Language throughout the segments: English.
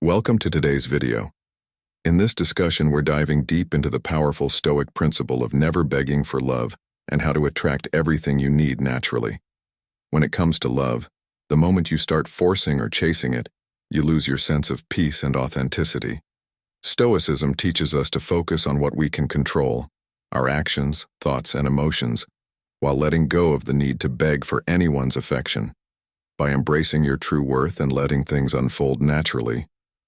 Welcome to today's video. In this discussion, we're diving deep into the powerful Stoic principle of never begging for love and how to attract everything you need naturally. When it comes to love, the moment you start forcing or chasing it, you lose your sense of peace and authenticity. Stoicism teaches us to focus on what we can control, our actions, thoughts, and emotions, while letting go of the need to beg for anyone's affection. By embracing your true worth and letting things unfold naturally,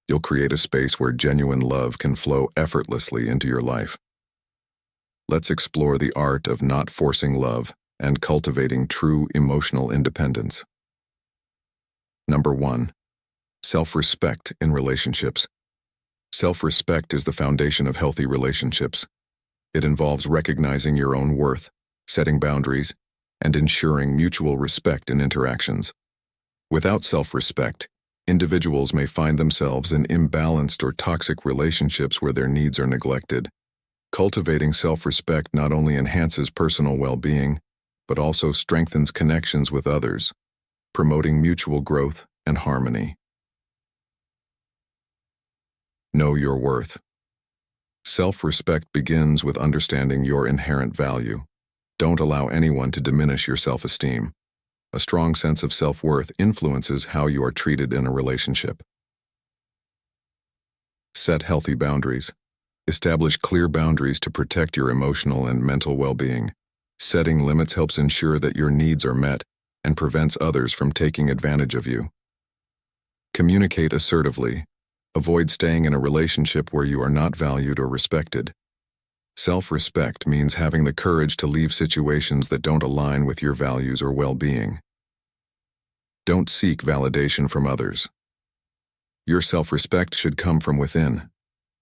you'll create a space where genuine love can flow effortlessly into your life. Let's explore the art of not forcing love and cultivating true emotional independence. Number 1. Self-respect in relationships. Self-respect is the foundation of healthy relationships. It involves recognizing your own worth, setting boundaries, and ensuring mutual respect in interactions. Without self-respect, individuals may find themselves in imbalanced or toxic relationships where their needs are neglected. Cultivating self-respect not only enhances personal well-being, but also strengthens connections with others, promoting mutual growth and harmony. Know your worth. Self-respect begins with understanding your inherent value. Don't allow anyone to diminish your self-esteem. A strong sense of self-worth influences how you are treated in a relationship. Set healthy boundaries. Establish clear boundaries to protect your emotional and mental well-being. Setting limits helps ensure that your needs are met and prevents others from taking advantage of you. Communicate assertively. Avoid staying in a relationship where you are not valued or respected. Self-respect means having the courage to leave situations that don't align with your values or well-being. Don't seek validation from others. Your self-respect should come from within,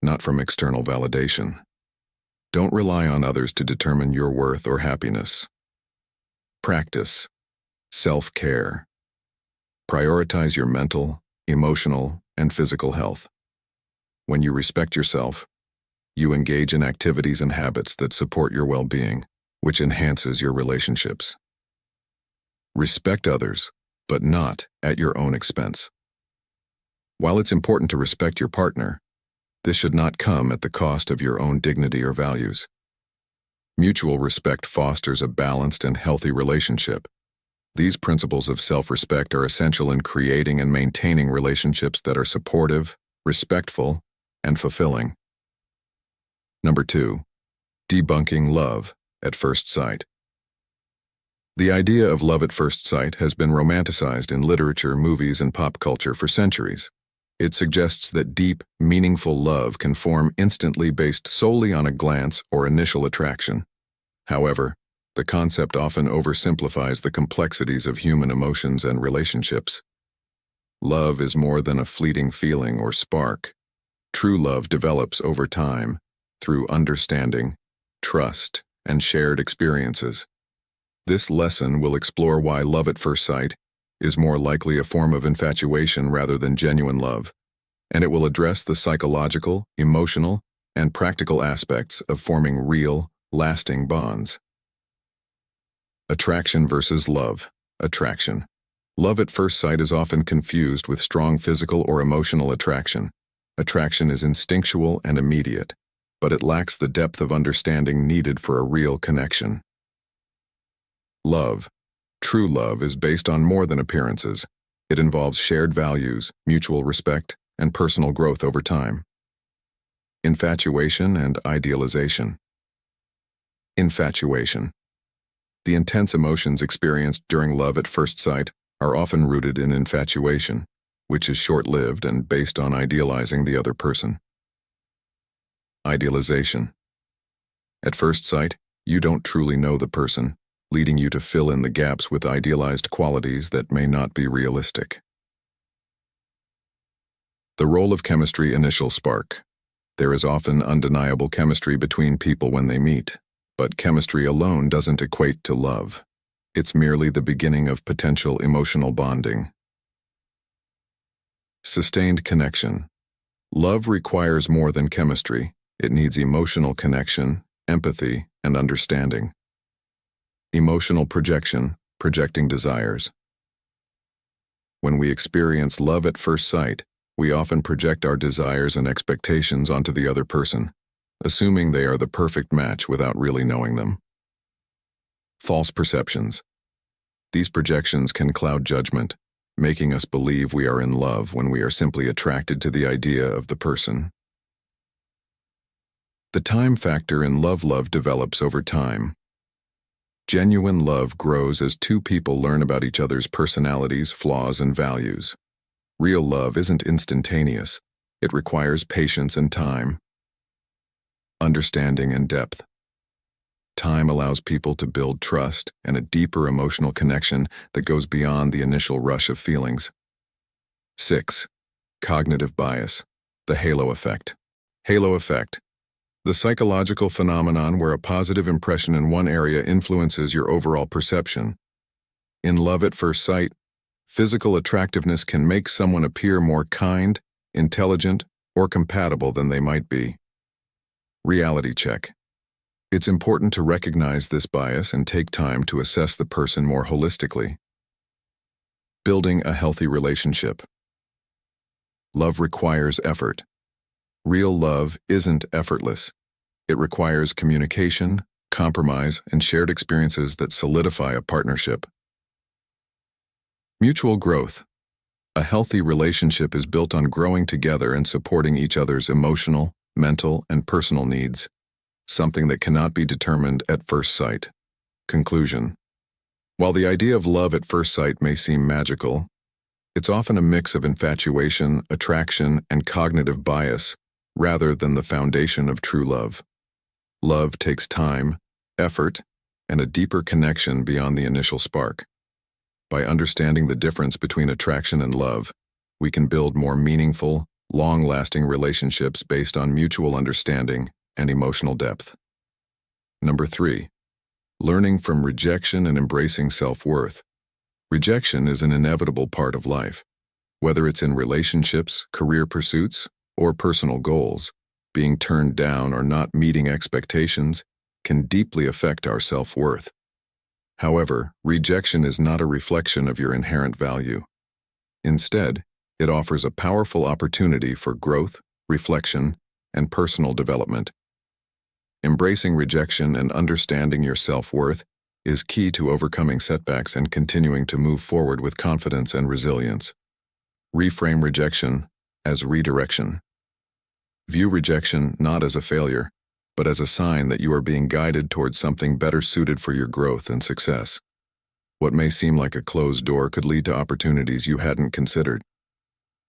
not from external validation. Don't rely on others to determine your worth or happiness. Practice self-care. Prioritize your mental, emotional, and physical health. When you respect yourself, you engage in activities and habits that support your well-being, which enhances your relationships. Respect others, but not at your own expense. While it's important to respect your partner, this should not come at the cost of your own dignity or values. Mutual respect fosters a balanced and healthy relationship. These principles of self-respect are essential in creating and maintaining relationships that are supportive, respectful, and fulfilling. Number 2. Debunking love at first sight. The idea of love at first sight has been romanticized in literature, movies, and pop culture for centuries. It suggests that deep, meaningful love can form instantly based solely on a glance or initial attraction. However, the concept often oversimplifies the complexities of human emotions and relationships. Love is more than a fleeting feeling or spark. True love develops over time, through understanding, trust, and shared experiences. This lesson will explore why love at first sight is more likely a form of infatuation rather than genuine love, and it will address the psychological, emotional, and practical aspects of forming real, lasting bonds. Attraction versus love. Attraction. Love at first sight is often confused with strong physical or emotional attraction. Attraction is instinctual and immediate, but it lacks the depth of understanding needed for a real connection. Love. True love is based on more than appearances. It involves shared values, mutual respect, and personal growth over time. Infatuation and idealization. Infatuation. The intense emotions experienced during love at first sight are often rooted in infatuation, which is short-lived and based on idealizing the other person. Idealization. At first sight, you don't truly know the person, leading you to fill in the gaps with idealized qualities that may not be realistic. The role of chemistry. Initial spark. There is often undeniable chemistry between people when they meet, but chemistry alone doesn't equate to love. It's merely the beginning of potential emotional bonding. Sustained connection. Love requires more than chemistry. It needs emotional connection, empathy, and understanding. Emotional projection, projecting desires. When we experience love at first sight, We often project our desires and expectations onto the other person, assuming they are the perfect match without really knowing them. False perceptions. These projections can cloud judgment, making us believe we are in love when we are simply attracted to the idea of the person. The time factor in love develops over time. Genuine love grows as two people learn about each other's personalities, flaws, and values. Real love isn't instantaneous. It requires patience and time, understanding and depth. Time allows people to build trust and a deeper emotional connection that goes beyond the initial rush of feelings. 6. Cognitive bias. The halo effect. Halo effect. The psychological phenomenon where a positive impression in one area influences your overall perception. In love at first sight, physical attractiveness can make someone appear more kind, intelligent, or compatible than they might be. Reality check. It's important to recognize this bias and take time to assess the person more holistically. Building a healthy relationship. Love requires effort. Real love isn't effortless. It requires communication, compromise, and shared experiences that solidify a partnership. Mutual growth. A healthy relationship is built on growing together and supporting each other's emotional, mental, and personal needs, something that cannot be determined at first sight. Conclusion. While the idea of love at first sight may seem magical, it's often a mix of infatuation, attraction, and cognitive bias, rather than the foundation of true love. Love takes time, effort, and a deeper connection beyond the initial spark. By understanding the difference between attraction and love, we can build more meaningful, long-lasting relationships based on mutual understanding and emotional depth. Number 3. Learning from rejection and embracing self-worth. Rejection is an inevitable part of life. Whether it's in relationships, career pursuits, or personal goals, being turned down or not meeting expectations can deeply affect our self-worth. However, rejection is not a reflection of your inherent value. Instead, it offers a powerful opportunity for growth, reflection, and personal development. Embracing rejection and understanding your self-worth is key to overcoming setbacks and continuing to move forward with confidence and resilience. Reframe rejection as redirection. View rejection not as a failure, but as a sign that you are being guided towards something better suited for your growth and success. What may seem like a closed door could lead to opportunities you hadn't considered.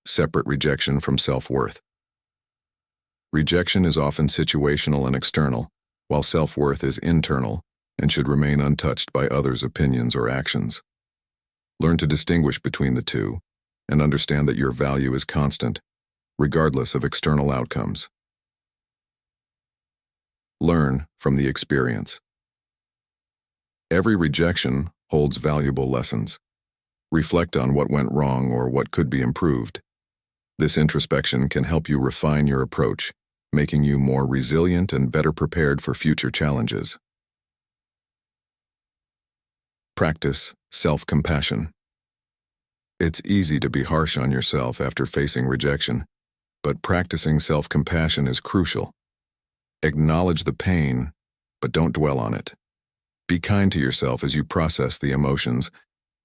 Separate rejection from self-worth. Rejection is often situational and external, while self-worth is internal and should remain untouched by others' opinions or actions. Learn to distinguish between the two and understand that your value is constant, regardless of external outcomes. Learn from the experience. Every rejection holds valuable lessons. Reflect on what went wrong or what could be improved. This introspection can help you refine your approach, making you more resilient and better prepared for future challenges. Practice self-compassion. It's easy to be harsh on yourself after facing rejection, but practicing self-compassion is crucial. Acknowledge the pain, but don't dwell on it. Be kind to yourself as you process the emotions,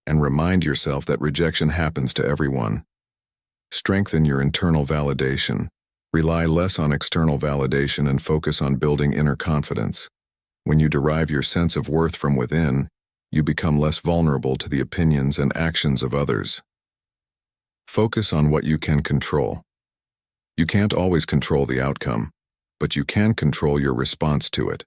and remind yourself that rejection happens to everyone. Strengthen your internal validation. Rely less on external validation and focus on building inner confidence. When you derive your sense of worth from within, you become less vulnerable to the opinions and actions of others. Focus on what you can control. You can't always control the outcome, but you can control your response to it.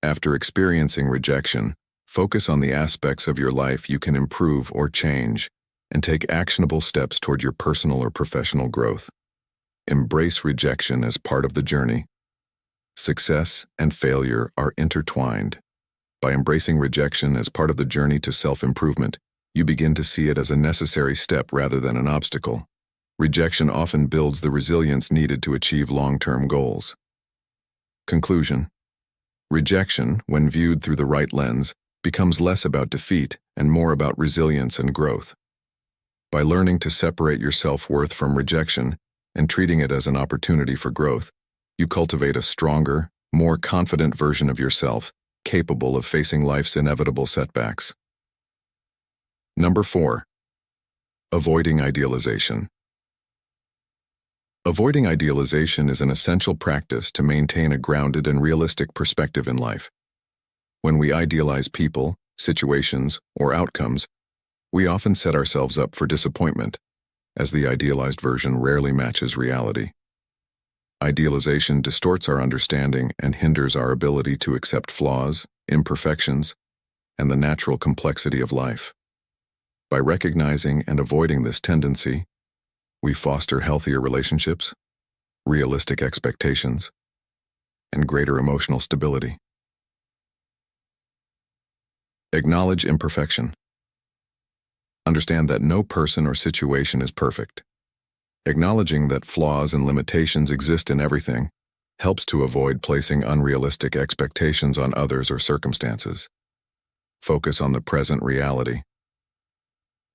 After experiencing rejection, focus on the aspects of your life you can improve or change, and take actionable steps toward your personal or professional growth. Embrace rejection as part of the journey. Success and failure are intertwined. By embracing rejection as part of the journey to self-improvement, you begin to see it as a necessary step rather than an obstacle. Rejection often builds the resilience needed to achieve long-term goals. Conclusion. Rejection, when viewed through the right lens, becomes less about defeat and more about resilience and growth. By learning to separate your self-worth from rejection and treating it as an opportunity for growth, you cultivate a stronger, more confident version of yourself, capable of facing life's inevitable setbacks. Number 4. Avoiding idealization. Avoiding idealization is an essential practice to maintain a grounded and realistic perspective in life. When we idealize people, situations, or outcomes, we often set ourselves up for disappointment, as the idealized version rarely matches reality. Idealization distorts our understanding and hinders our ability to accept flaws, imperfections, and the natural complexity of life. By recognizing and avoiding this tendency, we foster healthier relationships, realistic expectations, and greater emotional stability. Acknowledge imperfection. Understand that no person or situation is perfect. Acknowledging that flaws and limitations exist in everything helps to avoid placing unrealistic expectations on others or circumstances. Focus on the present reality.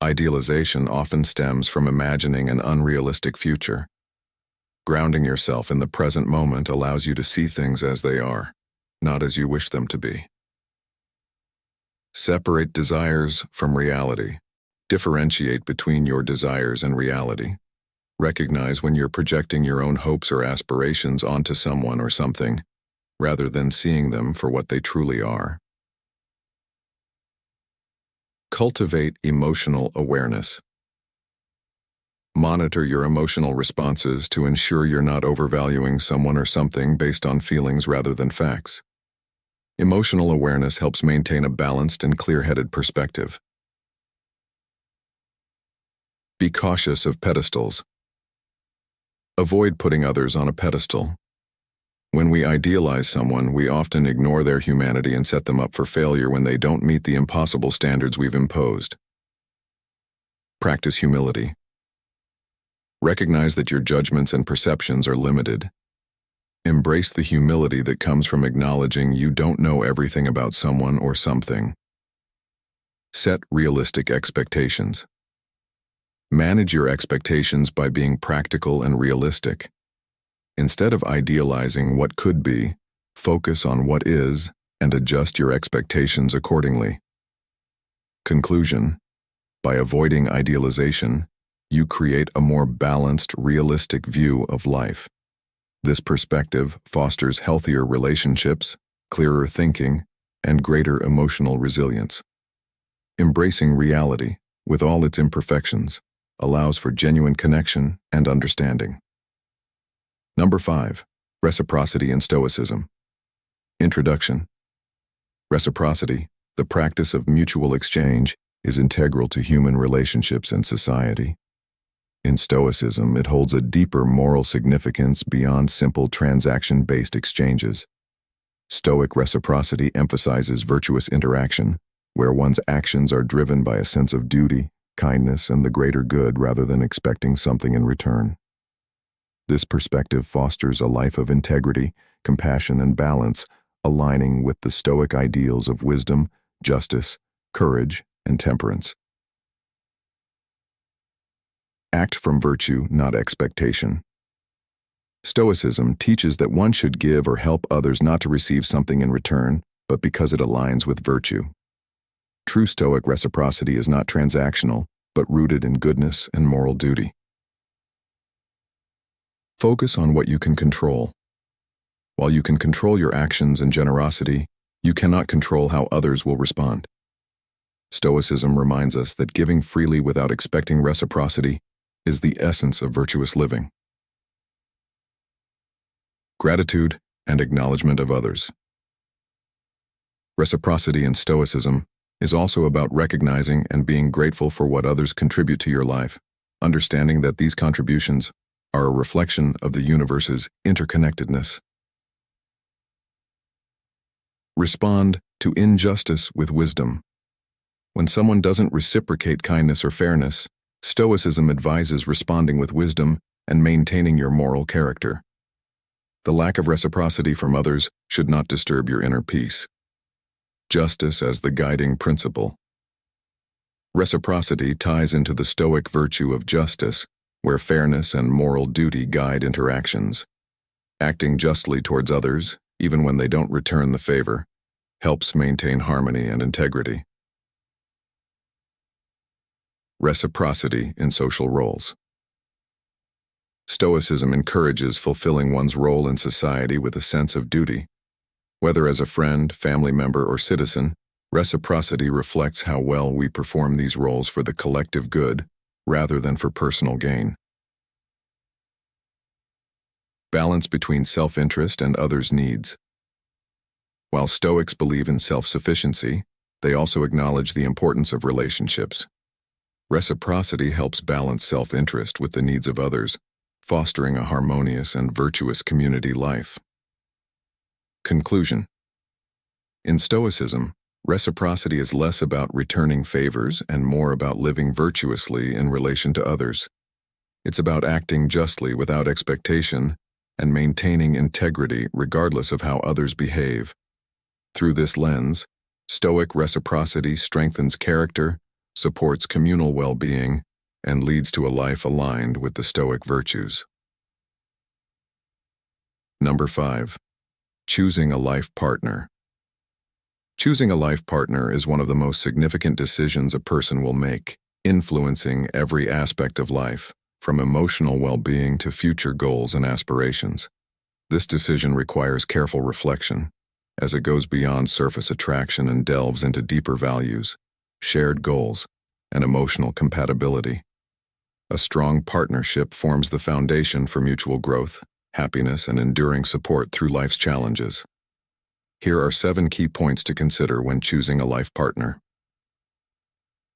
Idealization often stems from imagining an unrealistic future. Grounding yourself in the present moment allows you to see things as they are, not as you wish them to be. Separate desires from reality. Differentiate between your desires and reality. Recognize when you're projecting your own hopes or aspirations onto someone or something, rather than seeing them for what they truly are. Cultivate emotional awareness. Monitor your emotional responses to ensure you're not overvaluing someone or something based on feelings rather than facts. Emotional awareness helps maintain a balanced and clear-headed perspective. Be cautious of pedestals. Avoid putting others on a pedestal. When we idealize someone, we often ignore their humanity and set them up for failure when they don't meet the impossible standards we've imposed. Practice humility. Recognize that your judgments and perceptions are limited. Embrace the humility that comes from acknowledging you don't know everything about someone or something. Set realistic expectations. Manage your expectations by being practical and realistic. Instead of idealizing what could be, focus on what is and adjust your expectations accordingly. Conclusion: by avoiding idealization, you create a more balanced, realistic view of life. This perspective fosters healthier relationships, clearer thinking, and greater emotional resilience. Embracing reality, with all its imperfections, allows for genuine connection and understanding. Number 5. Reciprocity and Stoicism. Introduction. Reciprocity, the practice of mutual exchange, is integral to human relationships and society. In Stoicism, it holds a deeper moral significance beyond simple transaction-based exchanges. Stoic reciprocity emphasizes virtuous interaction, where one's actions are driven by a sense of duty, kindness, and the greater good rather than expecting something in return. This perspective fosters a life of integrity, compassion, and balance, aligning with the Stoic ideals of wisdom, justice, courage, and temperance. Act from virtue, not expectation. Stoicism teaches that one should give or help others not to receive something in return, but because it aligns with virtue. True Stoic reciprocity is not transactional, but rooted in goodness and moral duty. Focus on what you can control. While you can control your actions and generosity, you cannot control how others will respond. Stoicism reminds us that giving freely without expecting reciprocity is the essence of virtuous living. Gratitude and acknowledgement of others. Reciprocity in Stoicism is also about recognizing and being grateful for what others contribute to your life, understanding that these contributions are a reflection of the universe's interconnectedness. Respond to injustice with wisdom. When someone doesn't reciprocate kindness or fairness, Stoicism advises responding with wisdom and maintaining your moral character. The lack of reciprocity from others should not disturb your inner peace. Justice as the guiding principle. Reciprocity ties into the Stoic virtue of justice, where fairness and moral duty guide interactions. Acting justly towards others, even when they don't return the favor, helps maintain harmony and integrity. Reciprocity in social roles. Stoicism encourages fulfilling one's role in society with a sense of duty. Whether as a friend, family member, or citizen, reciprocity reflects how well we perform these roles for the collective good, rather than for personal gain. Balance between self-interest and others' needs. While Stoics believe in self-sufficiency, they also acknowledge the importance of relationships. Reciprocity helps balance self-interest with the needs of others, fostering a harmonious and virtuous community life. Conclusion. In Stoicism, reciprocity is less about returning favors and more about living virtuously in relation to others. It's about acting justly without expectation and maintaining integrity regardless of how others behave. Through this lens, Stoic reciprocity strengthens character, supports communal well-being, and leads to a life aligned with the Stoic virtues. Number 5. Choosing a life partner. Choosing a life partner is one of the most significant decisions a person will make, influencing every aspect of life, from emotional well-being to future goals and aspirations. This decision requires careful reflection, as it goes beyond surface attraction and delves into deeper values, shared goals, and emotional compatibility. A strong partnership forms the foundation for mutual growth, happiness, and enduring support through life's challenges. Here are 7 key points to consider when choosing a life partner.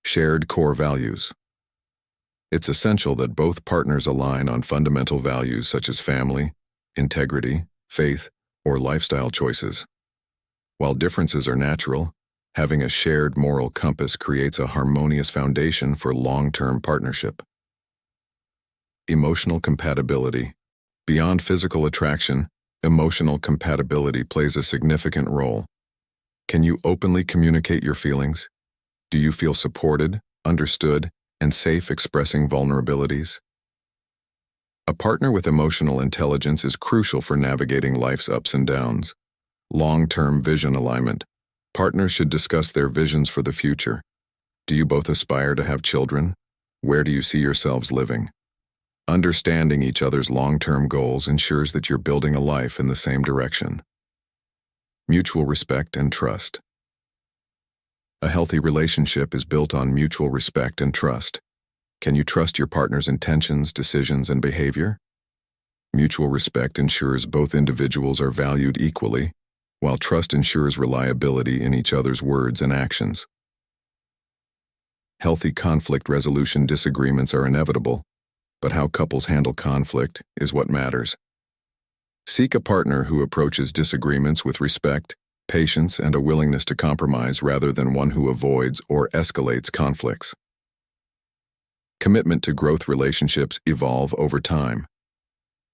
Shared core values. It's essential that both partners align on fundamental values such as family, integrity, faith, or lifestyle choices. While differences are natural, having a shared moral compass creates a harmonious foundation for long-term partnership. Emotional compatibility. Beyond physical attraction, emotional compatibility plays a significant role. Can you openly communicate your feelings? Do you feel supported, understood, and safe expressing vulnerabilities? A partner with emotional intelligence is crucial for navigating life's ups and downs. Long-term vision alignment. Partners should discuss their visions for the future. Do you both aspire to have children? Where do you see yourselves living? Understanding each other's long-term goals ensures that you're building a life in the same direction. Mutual respect and trust. A healthy relationship is built on mutual respect and trust. Can you trust your partner's intentions, decisions, and behavior? Mutual respect ensures both individuals are valued equally, while trust ensures reliability in each other's words and actions. Healthy conflict resolution. Disagreements are inevitable, but how couples handle conflict is what matters. Seek a partner who approaches disagreements with respect, patience, and a willingness to compromise rather than one who avoids or escalates conflicts. Commitment to growth. Relationships evolve over time.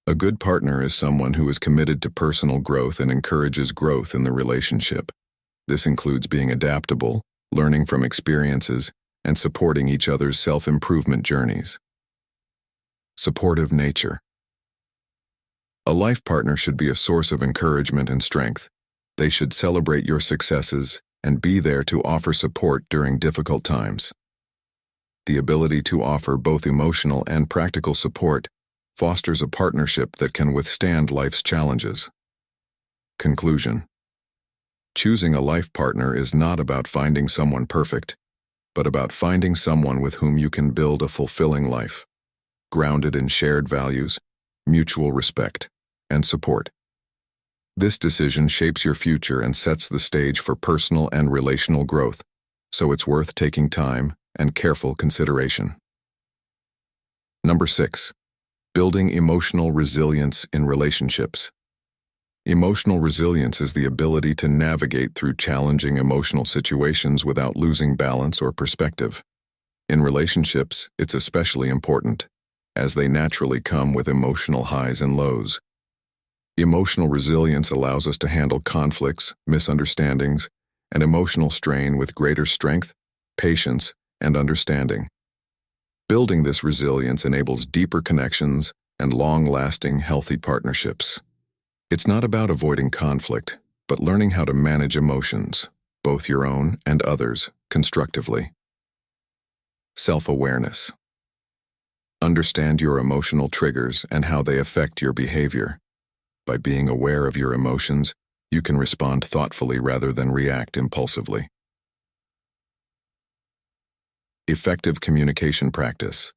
A good partner is someone who is committed to personal growth and encourages growth in the relationship. This includes being adaptable, learning from experiences, and supporting each other's self-improvement journeys. Supportive nature. A life partner should be a source of encouragement and strength. They should celebrate your successes and be there to offer support during difficult times. The ability to offer both emotional and practical support fosters a partnership that can withstand life's challenges. Conclusion. Choosing a life partner is not about finding someone perfect, but about finding someone with whom you can build a fulfilling life, grounded in shared values, mutual respect, and support. This decision shapes your future and sets the stage for personal and relational growth, so it's worth taking time and careful consideration. Number 6. Building emotional resilience in relationships. Emotional resilience is the ability to navigate through challenging emotional situations without losing balance or perspective. In relationships, it's especially important, as they naturally come with emotional highs and lows. Emotional resilience allows us to handle conflicts, misunderstandings, and emotional strain with greater strength, patience, and understanding. Building this resilience enables deeper connections and long-lasting, healthy partnerships. It's not about avoiding conflict, but learning how to manage emotions, both your own and others, constructively. Self-awareness. Understand your emotional triggers and how they affect your behavior. By being aware of your emotions, you can respond thoughtfully rather than react impulsively. Effective communication practice.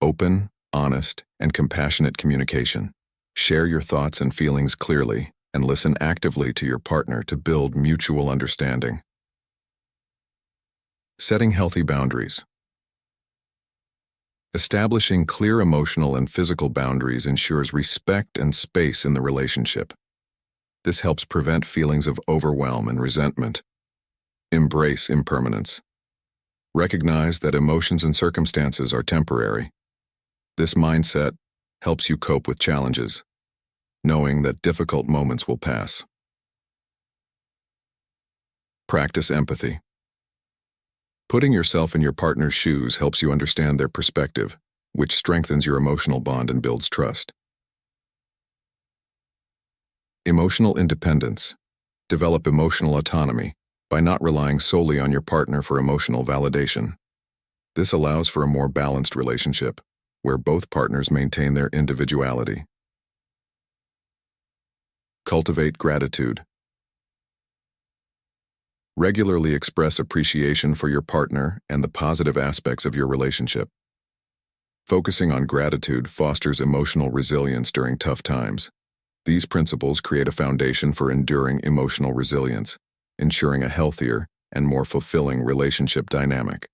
Open, honest, and compassionate communication. Share your thoughts and feelings clearly, and listen actively to your partner to build mutual understanding. Setting healthy boundaries. Establishing clear emotional and physical boundaries ensures respect and space in the relationship. This helps prevent feelings of overwhelm and resentment. Embrace impermanence. Recognize that emotions and circumstances are temporary. This mindset helps you cope with challenges, knowing that difficult moments will pass. Practice empathy. Putting yourself in your partner's shoes helps you understand their perspective, which strengthens your emotional bond and builds trust. Emotional independence. Develop emotional autonomy by not relying solely on your partner for emotional validation. This allows for a more balanced relationship, where both partners maintain their individuality. Cultivate gratitude. Regularly express appreciation for your partner and the positive aspects of your relationship. Focusing on gratitude fosters emotional resilience during tough times. These principles create a foundation for enduring emotional resilience, ensuring a healthier and more fulfilling relationship dynamic.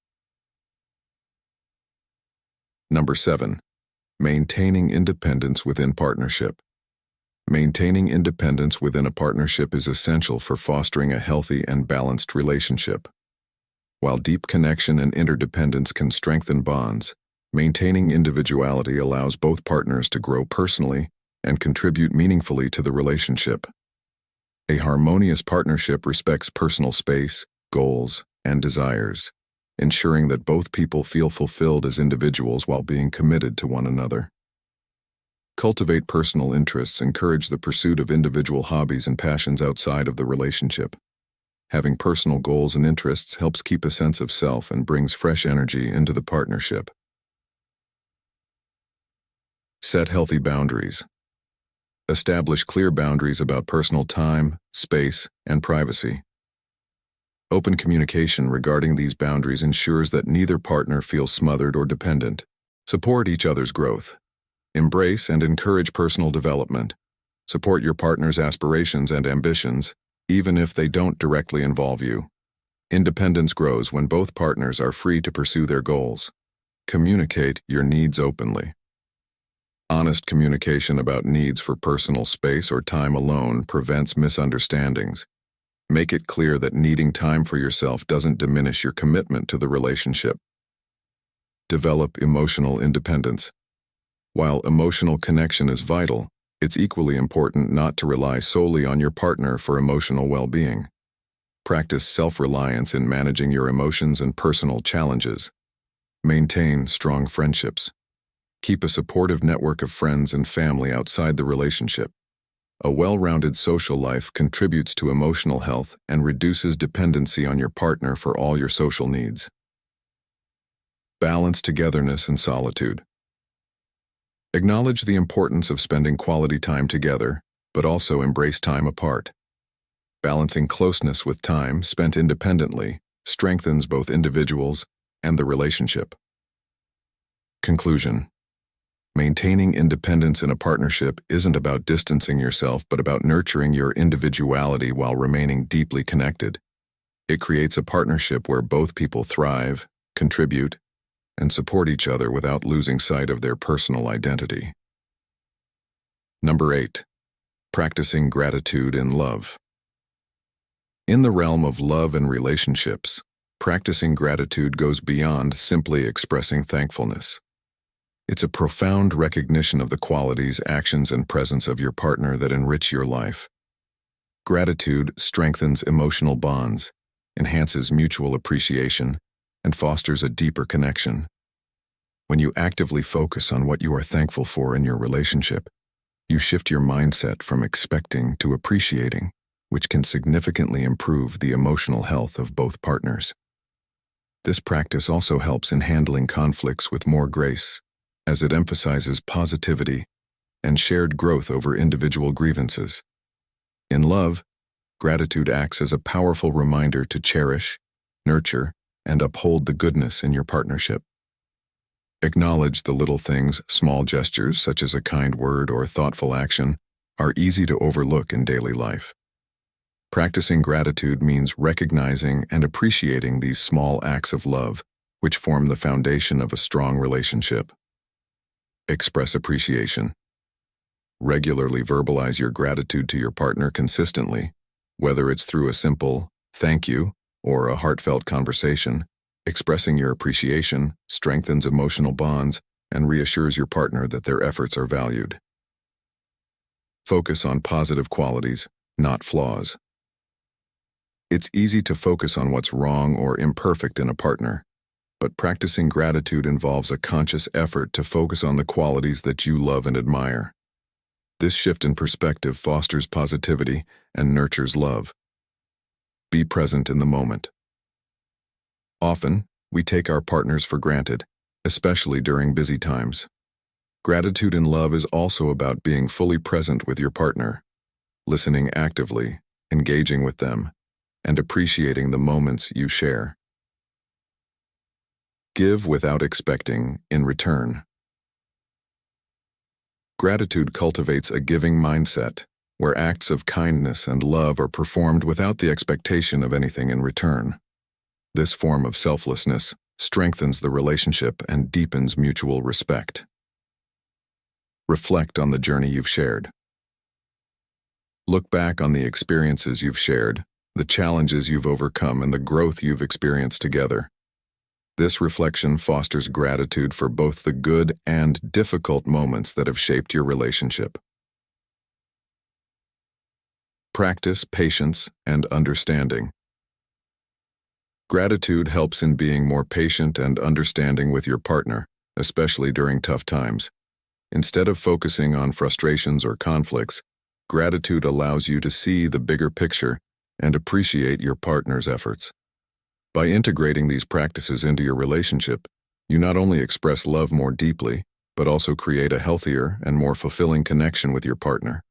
Number 7. Maintaining independence within partnership. Maintaining independence within a partnership is essential for fostering a healthy and balanced relationship. While deep connection and interdependence can strengthen bonds, maintaining individuality allows both partners to grow personally and contribute meaningfully to the relationship. A harmonious partnership respects personal space, goals, and desires, ensuring that both people feel fulfilled as individuals while being committed to one another. Cultivate personal interests. Encourage the pursuit of individual hobbies and passions outside of the relationship. Having personal goals and interests helps keep a sense of self and brings fresh energy into the partnership. Set healthy boundaries. Establish clear boundaries about personal time, space, and privacy. Open communication regarding these boundaries ensures that neither partner feels smothered or dependent. Support each other's growth. Embrace and encourage personal development. Support your partner's aspirations and ambitions, even if they don't directly involve you. Independence grows when both partners are free to pursue their goals. Communicate your needs openly. Honest communication about needs for personal space or time alone prevents misunderstandings. Make it clear that needing time for yourself doesn't diminish your commitment to the relationship. Develop emotional independence. While emotional connection is vital, it's equally important not to rely solely on your partner for emotional well-being. Practice self-reliance in managing your emotions and personal challenges. Maintain strong friendships. Keep a supportive network of friends and family outside the relationship. A well-rounded social life contributes to emotional health and reduces dependency on your partner for all your social needs. Balance togetherness and solitude. Acknowledge the importance of spending quality time together, but also embrace time apart. Balancing closeness with time spent independently strengthens both individuals and the relationship. Conclusion. Maintaining independence in a partnership isn't about distancing yourself, but about nurturing your individuality while remaining deeply connected. It creates a partnership where both people thrive, contribute, and support each other without losing sight of their personal identity. Number 8. Practicing gratitude in love. In the realm of love and relationships, practicing gratitude goes beyond simply expressing thankfulness. It's a profound recognition of the qualities, actions, and presence of your partner that enrich your life. Gratitude strengthens emotional bonds, enhances mutual appreciation, and fosters a deeper connection. When you actively focus on what you are thankful for in your relationship, you shift your mindset from expecting to appreciating, which can significantly improve the emotional health of both partners. This practice also helps in handling conflicts with more grace, as it emphasizes positivity and shared growth over individual grievances. In love, gratitude acts as a powerful reminder to cherish, nurture, and uphold the goodness in your partnership. Acknowledge the little things. Small gestures, such as a kind word or thoughtful action, are easy to overlook in daily life. Practicing gratitude means recognizing and appreciating these small acts of love, which form the foundation of a strong relationship. Express appreciation. Regularly verbalize your gratitude to your partner consistently, whether it's through a simple "thank you" or a heartfelt conversation. Expressing your appreciation strengthens emotional bonds and reassures your partner that their efforts are valued. Focus on positive qualities, not flaws. It's easy to focus on what's wrong or imperfect in a partner, but practicing gratitude involves a conscious effort to focus on the qualities that you love and admire. This shift in perspective fosters positivity and nurtures love. Be present in the moment. Often, we take our partners for granted, especially during busy times. Gratitude in love is also about being fully present with your partner, listening actively, engaging with them, and appreciating the moments you share. Give without expecting in return. Gratitude cultivates a giving mindset, where acts of kindness and love are performed without the expectation of anything in return. This form of selflessness strengthens the relationship and deepens mutual respect. Reflect on the journey you've shared. Look back on the experiences you've shared, the challenges you've overcome, and the growth you've experienced together. This reflection fosters gratitude for both the good and difficult moments that have shaped your relationship. Practice patience and understanding. Gratitude helps in being more patient and understanding with your partner, especially during tough times. Instead of focusing on frustrations or conflicts, gratitude allows you to see the bigger picture and appreciate your partner's efforts. By integrating these practices into your relationship, you not only express love more deeply, but also create a healthier and more fulfilling connection with your partner.